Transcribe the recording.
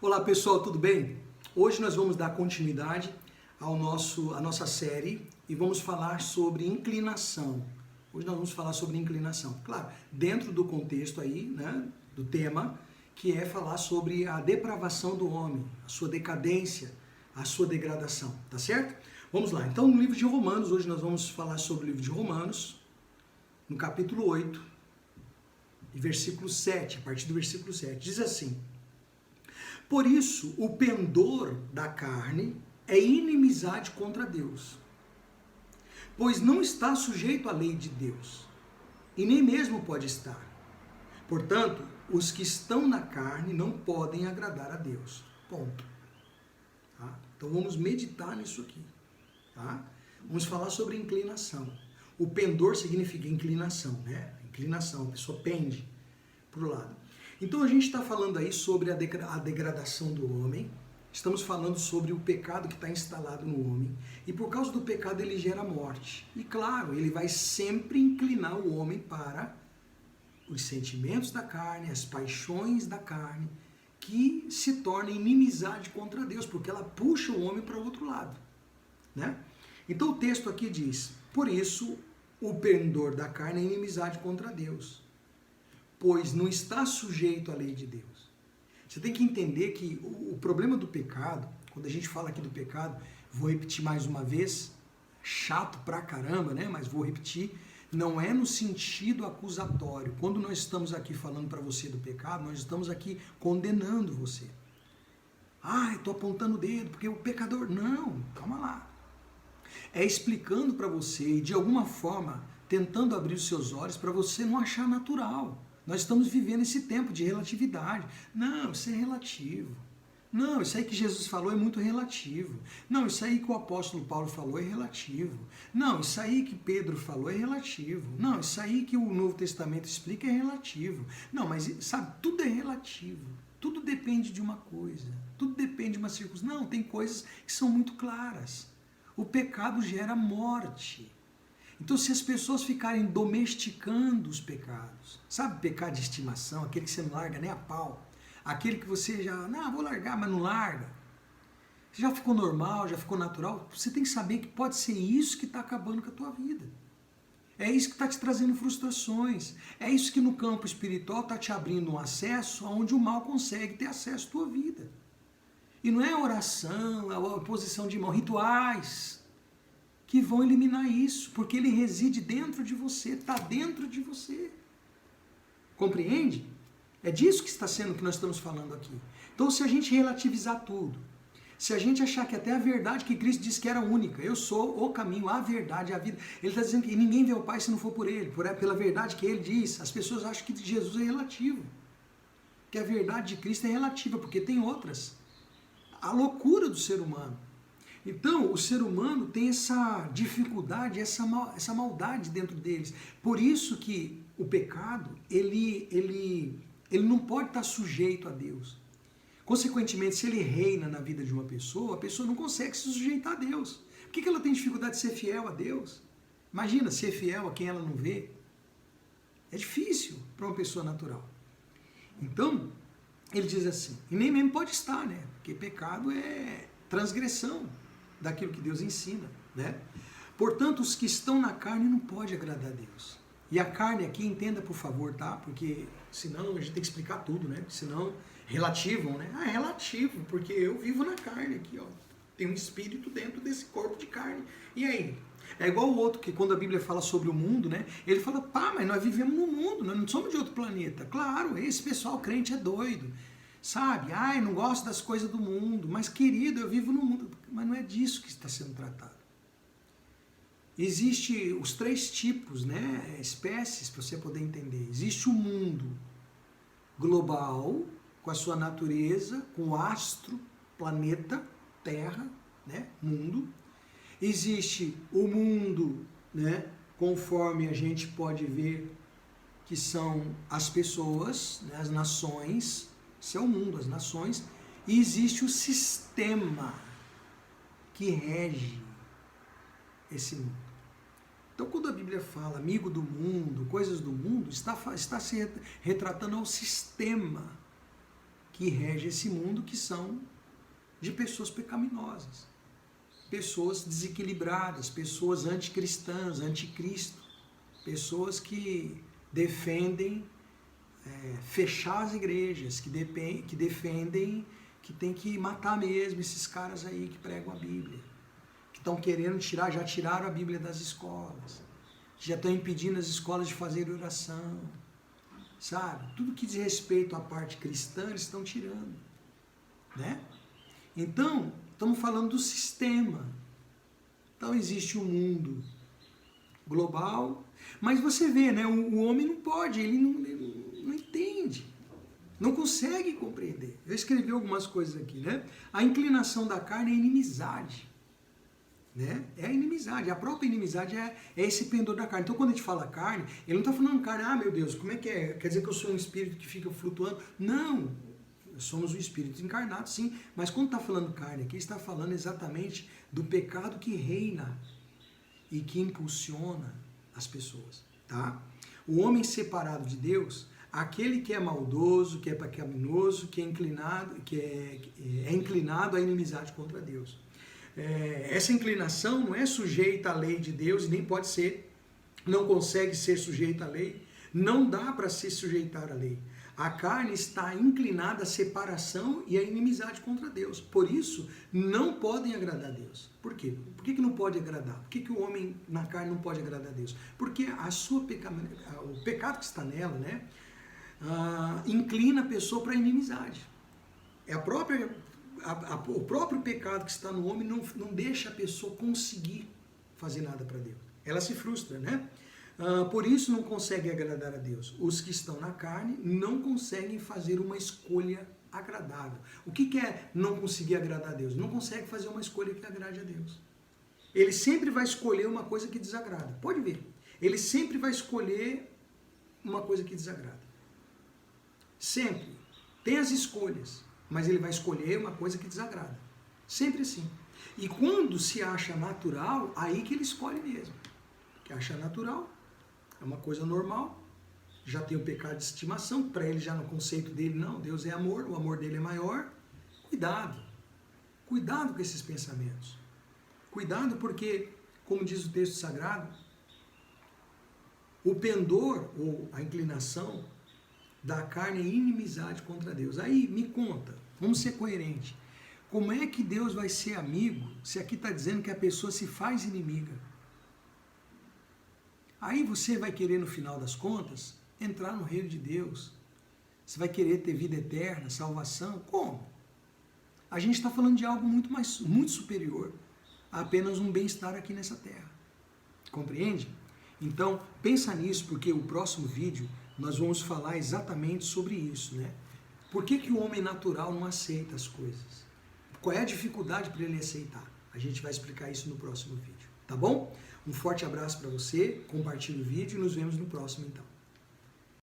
Olá pessoal, tudo bem? Hoje nós vamos dar continuidade à nossa série e vamos falar sobre inclinação. Hoje nós vamos falar sobre inclinação. Claro, dentro do contexto aí, né, do tema, que é falar sobre a depravação do homem, a sua decadência, a sua degradação, tá certo? Vamos lá, então no livro de Romanos, hoje nós vamos falar sobre o livro de Romanos, no capítulo 8, e versículo 7, a partir do versículo 7, diz assim: por isso, o pendor da carne é inimizade contra Deus, pois não está sujeito à lei de Deus, e nem mesmo pode estar. Portanto, os que estão na carne não podem agradar a Deus. Ponto. Tá? Então vamos meditar nisso aqui. Tá? Vamos falar sobre inclinação. O pendor significa inclinação, né? Inclinação, a pessoa pende para o lado. Então a gente está falando aí sobre a degradação do homem, estamos falando sobre o pecado que está instalado no homem, e por causa do pecado ele gera morte. E claro, ele vai sempre inclinar o homem para os sentimentos da carne, as paixões da carne, que se tornam inimizade contra Deus, porque ela puxa o homem para o outro lado, né? Então o texto aqui diz: por isso o pendor da carne é inimizade contra Deus, pois não está sujeito à lei de Deus. Você tem que entender que o problema do pecado, quando a gente fala aqui do pecado, vou repetir mais uma vez, chato pra caramba, né? Mas vou repetir, não é no sentido acusatório. Quando nós estamos aqui falando para você do pecado, nós estamos aqui condenando você. Ah, eu estou apontando o dedo porque o pecador... Não, calma lá. É explicando para você e de alguma forma tentando abrir os seus olhos para você não achar natural. Nós estamos vivendo esse tempo de relatividade. Não, isso é relativo. Não, isso aí que Jesus falou é muito relativo. Não, isso aí que o apóstolo Paulo falou é relativo. Não, isso aí que Pedro falou é relativo. Não, isso aí que o Novo Testamento explica é relativo. Não, mas sabe, tudo é relativo. Tudo depende de uma coisa. Tudo depende de uma circunstância. Não, tem coisas que são muito claras. O pecado gera morte. Então, se as pessoas ficarem domesticando os pecados, sabe, pecado de estimação, aquele que você não larga nem a pau, aquele que você já, não, vou largar, mas não larga, já ficou normal, já ficou natural, você tem que saber que pode ser isso que está acabando com a tua vida. É isso que está te trazendo frustrações, é isso que no campo espiritual está te abrindo um acesso onde o mal consegue ter acesso à tua vida. E não é a oração, a posição de mão, rituais que vão eliminar isso, porque ele reside dentro de você, está dentro de você. Compreende? É disso que está sendo que nós estamos falando aqui. Então, se a gente relativizar tudo, se a gente achar que até a verdade que Cristo disse que era única, eu sou o caminho, a verdade, a vida, ele está dizendo que ninguém vê o Pai se não for por ele, pela verdade que ele diz. As pessoas acham que Jesus é relativo, que a verdade de Cristo é relativa, porque tem outras. A loucura do ser humano. Então, o ser humano tem essa dificuldade, essa maldade dentro deles. Por isso que o pecado, ele não pode estar sujeito a Deus. Consequentemente, se ele reina na vida de uma pessoa, a pessoa não consegue se sujeitar a Deus. Por que ela tem dificuldade de ser fiel a Deus? Imagina, ser fiel a quem ela não vê. É difícil para uma pessoa natural. Então, ele diz assim, e nem mesmo pode estar, né? Porque pecado é transgressão daquilo que Deus ensina, né? Portanto, os que estão na carne não podem agradar a Deus. E a carne aqui, entenda por favor, tá? Porque senão a gente tem que explicar tudo, né? Senão, relativo, né? Ah, é relativo, porque eu vivo na carne aqui, ó. Tem um espírito dentro desse corpo de carne. E aí? É igual o outro que quando a Bíblia fala sobre o mundo, né? Ele fala, pá, mas nós vivemos no mundo, nós não somos de outro planeta. Claro, esse pessoal crente é doido. Sabe? Ai, não gosto das coisas do mundo. Mas, querido, eu vivo no mundo. Mas não é disso que está sendo tratado. Existem os três tipos, né? Espécies, para você poder entender. Existe o mundo global, com a sua natureza, com o astro, planeta, terra, né? Mundo. Existe o mundo, né? Conforme a gente pode ver, que são as pessoas, né? As nações. Esse é o mundo, as nações, e existe o sistema que rege esse mundo. Então, quando a Bíblia fala amigo do mundo, coisas do mundo, está se retratando ao sistema que rege esse mundo, que são de pessoas pecaminosas, pessoas desequilibradas, pessoas anticristãs, anticristo, pessoas que defendem fechar as igrejas, que defendem que tem que matar mesmo esses caras aí que pregam a Bíblia, que estão querendo tirar, já tiraram a Bíblia das escolas, já estão impedindo as escolas de fazer oração, sabe? Tudo que diz respeito à parte cristã, eles estão tirando, né? Então, estamos falando do sistema. Então, existe um mundo global, mas você vê, né? O homem não pode, ele não entende, não consegue compreender. Eu escrevi algumas coisas aqui, né? A inclinação da carne é inimizade. Né? É a inimizade, a própria inimizade é esse pendor da carne. Então quando a gente fala carne, ele não está falando carne, ah meu Deus, como é que é? Quer dizer que eu sou um espírito que fica flutuando? Não, somos um espírito encarnado sim, mas quando está falando carne aqui, está falando exatamente do pecado que reina e que impulsiona as pessoas. Tá? O homem separado de Deus, aquele que é maldoso, que é pecaminoso, que é inclinado à inimizade contra Deus. Essa inclinação não é sujeita à lei de Deus e nem pode ser, não consegue ser sujeita à lei, não dá para se sujeitar à lei. A carne está inclinada à separação e à inimizade contra Deus. Por isso, não podem agradar a Deus. Por quê? Por que não pode agradar? Por que o homem na carne não pode agradar a Deus? Porque o pecado que está nela, né, inclina a pessoa para a inimizade. O próprio pecado que está no homem não deixa a pessoa conseguir fazer nada para Deus. Ela se frustra, né? Por isso não consegue agradar a Deus. Os que estão na carne não conseguem fazer uma escolha agradável. O que é não conseguir agradar a Deus? Não consegue fazer uma escolha que agrade a Deus. Ele sempre vai escolher uma coisa que desagrada. Pode ver. Ele sempre vai escolher uma coisa que desagrada. Sempre. Tem as escolhas, mas ele vai escolher uma coisa que desagrada. Sempre assim. E quando se acha natural, aí que ele escolhe mesmo. Que acha natural, é uma coisa normal, já tem o pecado de estimação, para ele já no conceito dele, não, Deus é amor, o amor dele é maior. Cuidado. Cuidado com esses pensamentos. Cuidado porque, como diz o texto sagrado, o pendor, ou a inclinação da carne é inimizade contra Deus. Aí, me conta, vamos ser coerentes. Como é que Deus vai ser amigo se aqui está dizendo que a pessoa se faz inimiga? Aí você vai querer, no final das contas, entrar no reino de Deus. Você vai querer ter vida eterna, salvação. Como? A gente está falando de algo muito superior a apenas um bem-estar aqui nessa terra. Compreende? Então, pensa nisso, porque o próximo vídeo nós vamos falar exatamente sobre isso, né? Por que o homem natural não aceita as coisas? Qual é a dificuldade para ele aceitar? A gente vai explicar isso no próximo vídeo, tá bom? Um forte abraço para você, compartilhe o vídeo e nos vemos no próximo então.